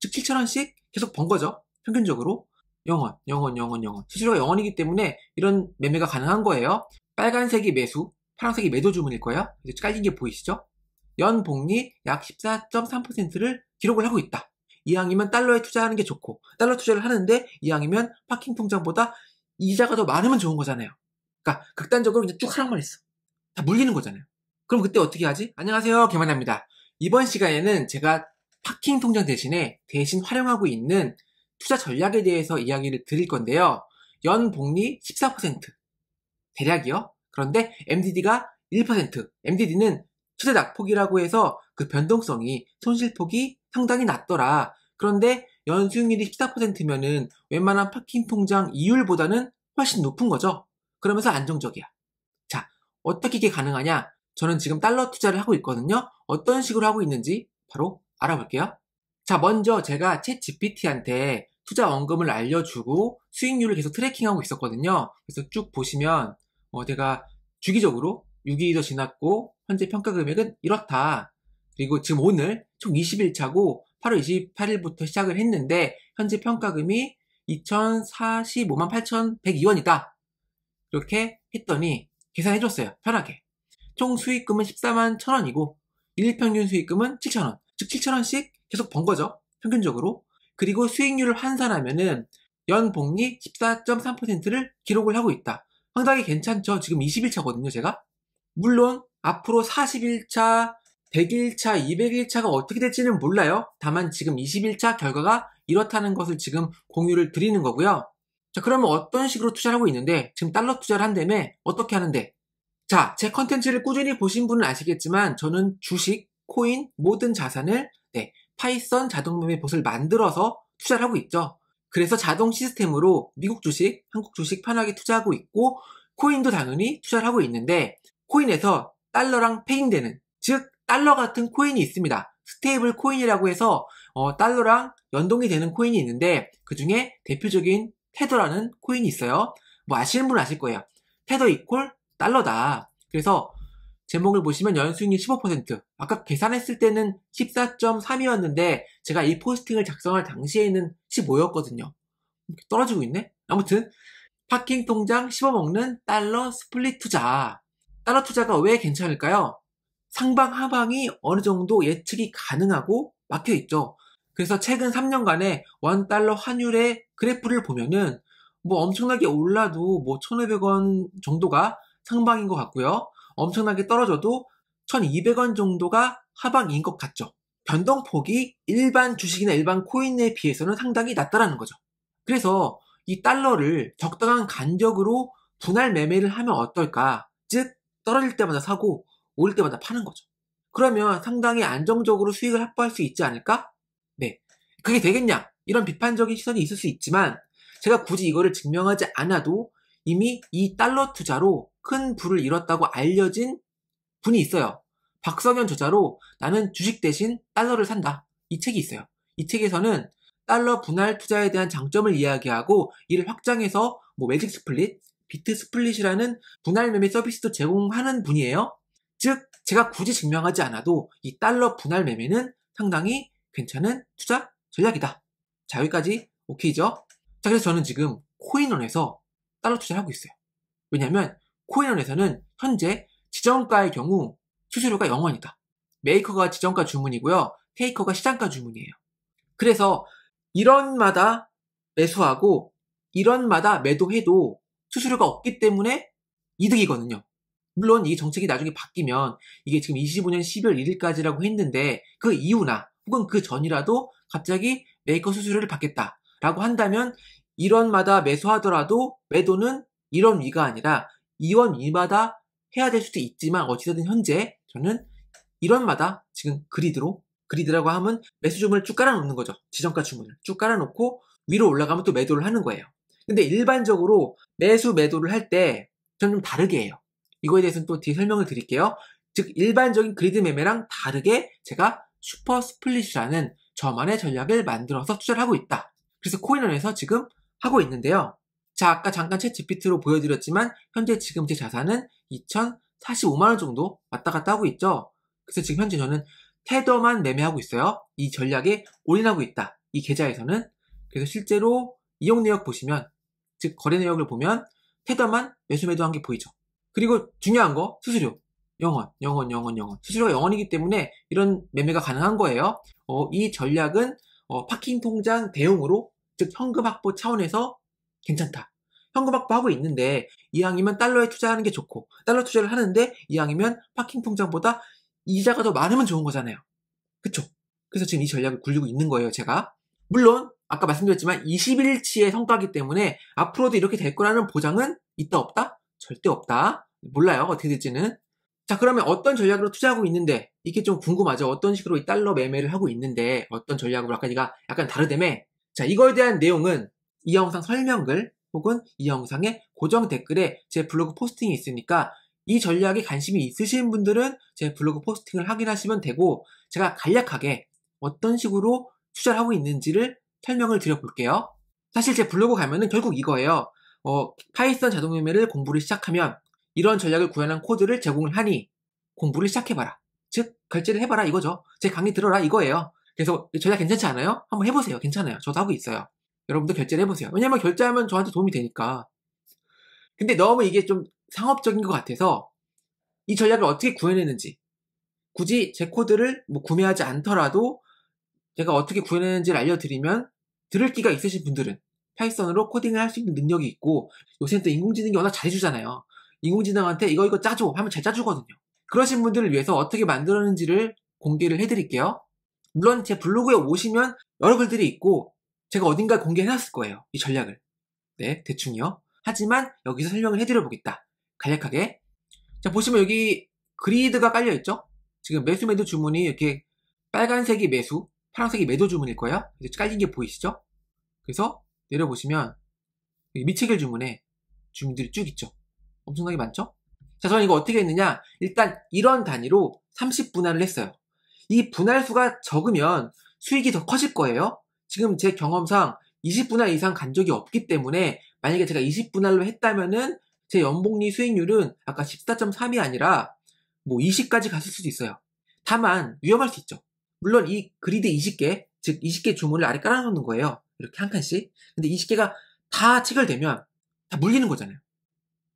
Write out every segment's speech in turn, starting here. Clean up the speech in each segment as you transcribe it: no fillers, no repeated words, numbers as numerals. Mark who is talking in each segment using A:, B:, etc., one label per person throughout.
A: 즉 7,000원씩 계속 번 거죠. 평균적으로 0원, 0원, 0원, 0원. 수수료가 0원이기 때문에 이런 매매가 가능한 거예요. 빨간색이 매수, 파란색이 매도 주문일 거예요. 이제 깔린 게 보이시죠? 연복리 약 14.3%를 기록을 하고 있다. 이왕이면 달러에 투자하는 게 좋고, 달러 투자를 하는데 이왕이면 파킹 통장보다 이자가 더 많으면 좋은 거잖아요. 그러니까 극단적으로 그냥 쭉 하락만 했어. 다 물리는 거잖아요. 그럼 그때 어떻게 하지? 안녕하세요, 개만입니다. 이번 시간에는 제가 파킹 통장 대신 활용하고 있는 투자 전략에 대해서 이야기를 드릴 건데요. 연복리 14%. 대략이요. 그런데 MDD가 1%. MDD는 최대 낙폭이라고 해서 그 변동성이, 손실폭이 상당히 낮더라. 그런데 연수익률이 14%면은 웬만한 파킹 통장 이율보다는 훨씬 높은 거죠. 그러면서 안정적이야. 자, 어떻게 이게 가능하냐? 저는 지금 달러 투자를 하고 있거든요. 어떤 식으로 하고 있는지 바로 알아볼게요. 자, 먼저 제가 챗 GPT한테 투자 원금을 알려주고 수익률을 계속 트래킹하고 있었거든요. 그래서 쭉 보시면 제가 주기적으로 6일이 더 지났고 현재 평가 금액은 이렇다. 그리고 지금 오늘 총 20일차고 8월 28일부터 시작을 했는데 현재 평가금이 2,045만 8,102원이다. 이렇게 했더니 계산해줬어요. 편하게. 총 수익금은 14만 1,000원이고 일평균 수익금은 7,000원. 즉 7,000원씩 계속 번 거죠. 평균적으로. 그리고 수익률을 환산하면은 연복리 14.3%를 기록을 하고 있다. 상당히 괜찮죠. 지금 20일차거든요, 제가. 물론 앞으로 40일차, 100일차, 200일차가 어떻게 될지는 몰라요. 다만 지금 20일차 결과가 이렇다는 것을 지금 공유를 드리는 거고요. 자, 그러면 어떤 식으로 투자를 하고 있는데, 지금 달러 투자를 한다며 어떻게 하는데? 자, 제 컨텐츠를 꾸준히 보신 분은 아시겠지만 저는 주식, 코인, 모든 자산을 파이썬 자동매매 봇을 만들어서 투자를 하고 있죠. 그래서 자동 시스템으로 미국 주식, 한국 주식 편하게 투자하고 있고 코인도 당연히 투자를 하고 있는데 코인에서 달러랑 페잉되는, 즉 달러 같은 코인이 있습니다. 스테이블 코인이라고 해서 달러랑 연동이 되는 코인이 있는데 그 중에 대표적인 테더라는 코인이 있어요. 뭐 아시는 분은 아실 거예요. 테더 이퀄 달러다. 그래서 제목을 보시면 연수익률 15%. 아까 계산했을 때는 14.3이었는데 제가 이 포스팅을 작성할 당시에는 15였거든요. 떨어지고 있네? 아무튼 파킹 통장 씹어먹는 달러 스플릿 투자. 달러 투자가 왜 괜찮을까요? 상방 하방이 어느 정도 예측이 가능하고 막혀있죠. 그래서 최근 3년간의 원달러 환율의 그래프를 보면은 뭐 엄청나게 올라도 뭐 1,500원 정도가 상방인 것 같고요. 엄청나게 떨어져도 1,200원 정도가 하방인 것 같죠. 변동폭이 일반 주식이나 일반 코인에 비해서는 상당히 낮다라는 거죠. 그래서 이 달러를 적당한 간격으로 분할 매매를 하면 어떨까? 즉 떨어질 때마다 사고 오를 때마다 파는 거죠. 그러면 상당히 안정적으로 수익을 확보할 수 있지 않을까? 네, 그게 되겠냐? 이런 비판적인 시선이 있을 수 있지만 제가 굳이 이거를 증명하지 않아도 이미 이 달러 투자로 큰 부를 이뤘다고 알려진 분이 있어요. 박성현 저자로 나는 주식 대신 달러를 산다. 이 책이 있어요. 이 책에서는 달러 분할 투자에 대한 장점을 이야기하고 이를 확장해서 뭐 매직 스플릿, 비트 스플릿이라는 분할 매매 서비스도 제공하는 분이에요. 즉 제가 굳이 증명하지 않아도 이 달러 분할 매매는 상당히 괜찮은 투자 전략이다. 자, 여기까지 오케이죠? 자, 그래서 저는 지금 코인원에서 달러 투자를 하고 있어요. 왜냐면 코인원에서는 현재 지정가의 경우 수수료가 0원이다. 메이커가 지정가 주문이고요. 테이커가 시장가 주문이에요. 그래서 1원마다 매수하고 1원마다 매도해도 수수료가 없기 때문에 이득이거든요. 물론 이 정책이 나중에 바뀌면 이게 지금 25년 12월 1일까지라고 했는데 그 이후나 혹은 그 전이라도 갑자기 메이커 수수료를 받겠다라고 한다면 1원마다 매수하더라도 매도는 1원 위가 아니라 2원 위마다 해야 될 수도 있지만 어찌됐든 현재 저는 1원마다 지금 그리드라고 하면 매수 주문을 쭉 깔아놓는 거죠. 지정가 주문을 쭉 깔아놓고 위로 올라가면 또 매도를 하는 거예요. 근데 일반적으로 매수 매도를 할 때 저는 좀 다르게 해요. 이거에 대해서는 또 뒤에 설명을 드릴게요. 즉 일반적인 그리드 매매랑 다르게 제가 슈퍼 스플릿이라는 저만의 전략을 만들어서 투자를 하고 있다. 그래서 코인원에서 지금 하고 있는데요. 자, 아까 잠깐 챗 GPT로 보여드렸지만 현재 지금 제 자산은 2,045만원 정도 왔다 갔다 하고 있죠. 그래서 지금 현재 저는 테더만 매매하고 있어요. 이 전략에 올인하고 있다. 이 계좌에서는. 그래서 실제로 이용 내역 보시면, 즉 거래 내역을 보면 테더만 매수 매도한 게 보이죠. 그리고 중요한 거, 수수료 0원. 수수료가 0원이기 때문에 이런 매매가 가능한 거예요. 이 전략은 파킹 통장 대용으로, 즉 현금 확보 차원에서 괜찮다. 현금 확보하고 있는데 이왕이면 달러에 투자하는 게 좋고, 달러 투자를 하는데 이왕이면 파킹 통장보다 이자가 더 많으면 좋은 거잖아요. 그쵸? 그래서 지금 이 전략을 굴리고 있는 거예요, 제가. 물론 아까 말씀드렸지만 21일치의 성과이기 때문에 앞으로도 이렇게 될 거라는 보장은 있다 없다? 절대 없다. 몰라요, 어떻게 될지는. 자, 그러면 어떤 전략으로 투자하고 있는데, 이게 좀 궁금하죠? 어떤 식으로 이 달러 매매를 하고 있는데 어떤 전략으로, 아까 네가 약간 다르다며. 자, 이거에 대한 내용은 이 영상 설명글 혹은 이 영상의 고정 댓글에 제 블로그 포스팅이 있으니까 이 전략에 관심이 있으신 분들은 제 블로그 포스팅을 확인하시면 되고, 제가 간략하게 어떤 식으로 투자를 하고 있는지를 설명을 드려볼게요. 사실 제 블로그 가면은 결국 이거예요. 파이썬 자동 매매를 공부를 시작하면 이런 전략을 구현한 코드를 제공을 하니 공부를 시작해봐라. 즉 결제를 해봐라 이거죠. 제 강의 들어라 이거예요. 그래서 전략 괜찮지 않아요? 한번 해보세요. 괜찮아요. 저도 하고 있어요. 여러분도 결제를 해보세요. 왜냐면 결제하면 저한테 도움이 되니까. 근데 너무 이게 좀 상업적인 것 같아서 이 전략을 어떻게 구현했는지, 굳이 제 코드를 구매하지 않더라도 제가 어떻게 구현했는지를 알려드리면 들을 기가 있으신 분들은 파이썬으로 코딩을 할 수 있는 능력이 있고, 요새는 또 인공지능이 워낙 잘해주잖아요. 인공지능한테 이거 짜줘 하면 잘 짜주거든요. 그러신 분들을 위해서 어떻게 만들었는지를 공개를 해드릴게요. 물론 제 블로그에 오시면 여러 글들이 있고 제가 어딘가에 공개해놨을 거예요, 이 전략을. 네, 대충요. 하지만 여기서 설명을 해드려보겠다, 간략하게. 자, 보시면 여기 그리드가 깔려있죠? 지금 매수 매도 주문이 이렇게 빨간색이 매수, 파란색이 매도 주문일 거예요. 이제 깔린 게 보이시죠? 그래서 내려보시면 미체결 주문에 주문들이 쭉 있죠. 엄청나게 많죠? 자, 저는 이거 어떻게 했느냐, 일단 이런 단위로 30분할을 했어요. 이 분할수가 적으면 수익이 더 커질 거예요. 지금 제 경험상 20분할 이상 간 적이 없기 때문에 만약에 제가 20분할로 했다면은 제 연복리 수익률은 아까 14.3이 아니라 20까지 갔을 수도 있어요. 다만 위험할 수 있죠. 물론 이 그리드 20개, 즉 20개 주문을 아래 깔아놓는 거예요. 이렇게 한 칸씩. 근데 20개가 다 체결되면 다 물리는 거잖아요.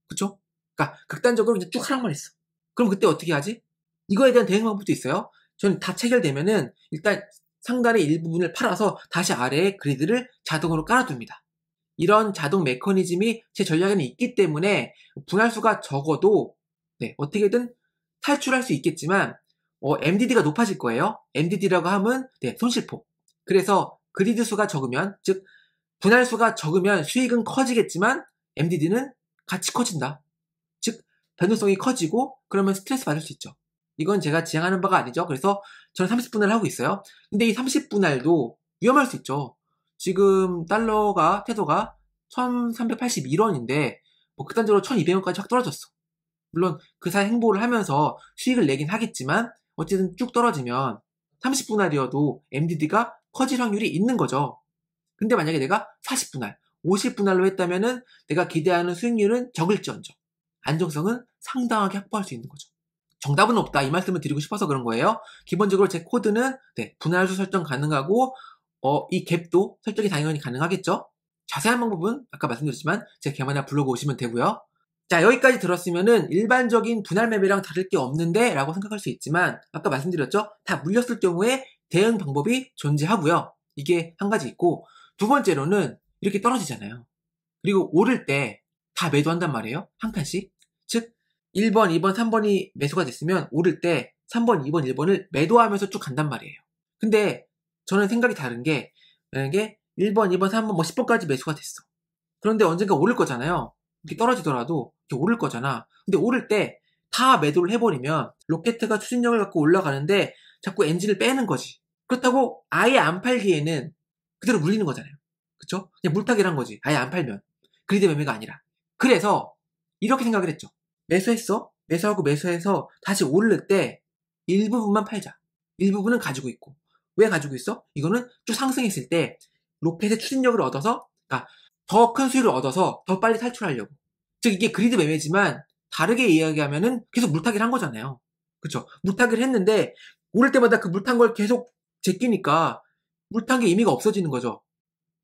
A: 그쵸? 그러니까 극단적으로 그냥 쭉 하락만 했어. 그럼 그때 어떻게 하지? 이거에 대한 대응 방법도 있어요. 저는 다 체결되면은 일단 상단의 일부분을 팔아서 다시 아래에 그리드를 자동으로 깔아둡니다. 이런 자동 메커니즘이 제 전략에는 있기 때문에 분할수가 적어도 어떻게든 탈출할 수 있겠지만 MDD가 높아질 거예요. MDD라고 하면 손실폭. 그래서 그리드 수가 적으면, 즉 분할수가 적으면 수익은 커지겠지만 MDD는 같이 커진다. 즉 변동성이 커지고 그러면 스트레스 받을 수 있죠. 이건 제가 지향하는 바가 아니죠. 그래서 저는 30분할 하고 있어요. 근데 이 30분할도 위험할 수 있죠. 지금 태도가 1381원인데 극단적으로 1200원까지 확 떨어졌어. 물론 그 사이 행보를 하면서 수익을 내긴 하겠지만 어쨌든 쭉 떨어지면 30분할이어도 MDD가 커질 확률이 있는 거죠. 근데 만약에 내가 40분할, 50분할로 했다면은 내가 기대하는 수익률은 적을지언정 안정성은 상당하게 확보할 수 있는 거죠. 정답은 없다, 이 말씀을 드리고 싶어서 그런 거예요. 기본적으로 제 코드는 분할수 설정 가능하고 이 갭도 설정이 당연히 가능하겠죠. 자세한 방법은 아까 말씀드렸지만 제 개만화 블로그 오시면 되고요. 자, 여기까지 들었으면은 일반적인 분할 매매랑 다를 게 없는데 라고 생각할 수 있지만, 아까 말씀드렸죠? 다 물렸을 경우에 대응 방법이 존재하고요. 이게 한 가지 있고, 두 번째로는 이렇게 떨어지잖아요. 그리고 오를 때 다 매도한단 말이에요. 한 칸씩. 즉 1번, 2번, 3번이 매수가 됐으면 오를 때 3번, 2번, 1번을 매도하면서 쭉 간단 말이에요. 근데 저는 생각이 다른 게, 만약에 1번, 2번, 3번, 10번까지 매수가 됐어. 그런데 언젠가 오를 거잖아요. 이렇게 떨어지더라도 이렇게 오를 거잖아. 근데 오를 때 다 매도를 해버리면 로켓가 추진력을 갖고 올라가는데 자꾸 엔진을 빼는 거지. 그렇다고 아예 안 팔기에는 그대로 물리는 거잖아요. 그쵸? 그냥 물타기란 거지. 아예 안 팔면. 그리드 매매가 아니라. 그래서 이렇게 생각을 했죠. 매수했어. 매수하고 매수해서 다시 오를 때 일부분만 팔자. 일부분은 가지고 있고. 왜 가지고 있어? 이거는 쭉 상승했을 때 로켓의 추진력을 얻어서, 그러니까 더 큰 수익을 얻어서 더 빨리 탈출하려고. 즉 이게 그리드 매매지만 다르게 이야기하면은 계속 물타기를 한 거잖아요. 그쵸? 물타기를 했는데 오를 때마다 그 물탄 걸 계속 제끼니까 물 탄 게 의미가 없어지는 거죠.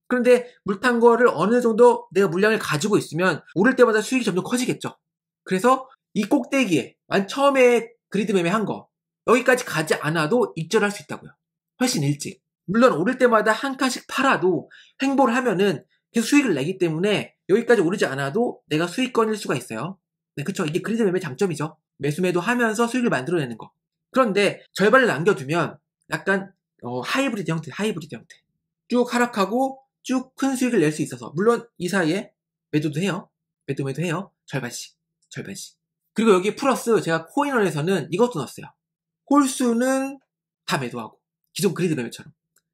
A: 그런데 물 탄 거를 어느 정도 내가 물량을 가지고 있으면 오를 때마다 수익이 점점 커지겠죠. 그래서 이 꼭대기에 처음에 그리드 매매 한 거 여기까지 가지 않아도 익절할 수 있다고요. 훨씬 일찍. 물론 오를 때마다 한 칸씩 팔아도 횡보를 하면은 계속 수익을 내기 때문에 여기까지 오르지 않아도 내가 수익권일 수가 있어요. 네, 그쵸. 이게 그리드 매매 장점이죠. 매수 매도 하면서 수익을 만들어내는 거. 그런데 절반을 남겨두면 약간 하이브리드 형태. 쭉 하락하고 쭉 큰 수익을 낼 수 있어서 물론 이 사이에 매도도 해요. 매도 해요. 절반씩. 그리고 여기 플러스 제가 코인원에서는 이것도 넣었어요. 홀수는 다 매도하고 기존 그리드 매매처럼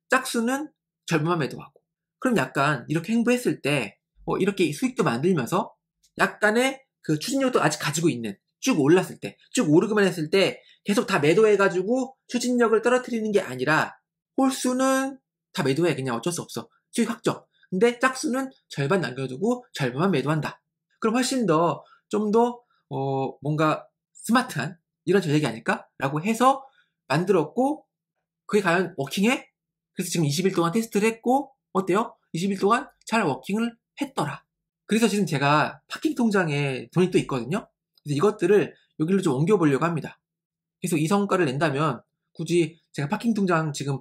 A: 짝수는 절반만 매도하고 그럼 약간 이렇게 행보했을 때 이렇게 수익도 만들면서 약간의 그 추진력도 아직 가지고 있는 쭉 올랐을 때 쭉 오르기만 했을 때 계속 다 매도해가지고 추진력을 떨어뜨리는 게 아니라 홀수는 다 매도해. 그냥 어쩔 수 없어. 수익 확정. 근데 짝수는 절반 남겨두고 절반만 매도한다. 그럼 훨씬 더 좀 더 뭔가 스마트한 이런 전략이 아닐까라고 해서 만들었고 그게 과연 워킹해? 그래서 지금 20일 동안 테스트를 했고 어때요? 20일 동안 잘 워킹을 했더라. 그래서 지금 제가 파킹 통장에 돈이 또 있거든요. 그래서 이것들을 여기로 좀 옮겨보려고 합니다. 그래서 이 성과를 낸다면 굳이 제가 파킹 통장 지금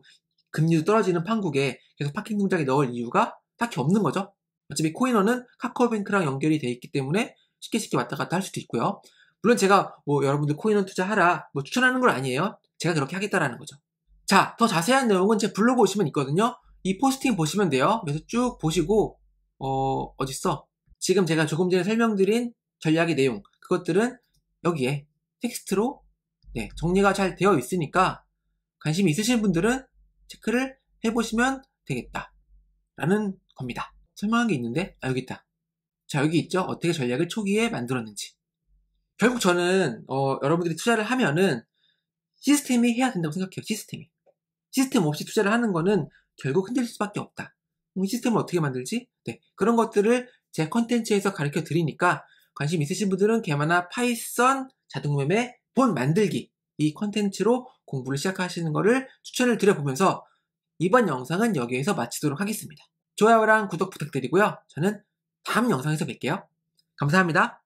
A: 금리도 떨어지는 판국에 계속 파킹 통장에 넣을 이유가 딱히 없는 거죠. 어차피 코인원은 카카오뱅크랑 연결이 돼 있기 때문에 쉽게 왔다 갔다 할 수도 있고요. 물론 제가 여러분들 코인원 투자하라 추천하는 건 아니에요. 제가 그렇게 하겠다라는 거죠. 자, 더 자세한 내용은 제 블로그 오시면 있거든요. 이 포스팅 보시면 돼요. 그래서 쭉 보시고 어딨어? 지금 제가 조금 전에 설명드린 전략의 내용 그것들은 여기에 텍스트로 정리가 잘 되어 있으니까 관심이 있으신 분들은 체크를 해보시면 되겠다 라는 겁니다. 설명한 게 있는데 여기 있다. 자, 여기 있죠. 어떻게 전략을 초기에 만들었는지. 결국 저는 여러분들이 투자를 하면은 시스템이 해야 된다고 생각해요. 시스템 없이 투자를 하는 거는 결국 흔들릴 수밖에 없다. 시스템을 어떻게 만들지? 그런 것들을 제 컨텐츠에서 가르쳐 드리니까 관심 있으신 분들은 개마나 파이썬 자동매매 본 만들기 이 컨텐츠로 공부를 시작하시는 거를 추천을 드려보면서 이번 영상은 여기에서 마치도록 하겠습니다. 좋아요랑 구독 부탁드리고요. 저는 다음 영상에서 뵐게요. 감사합니다.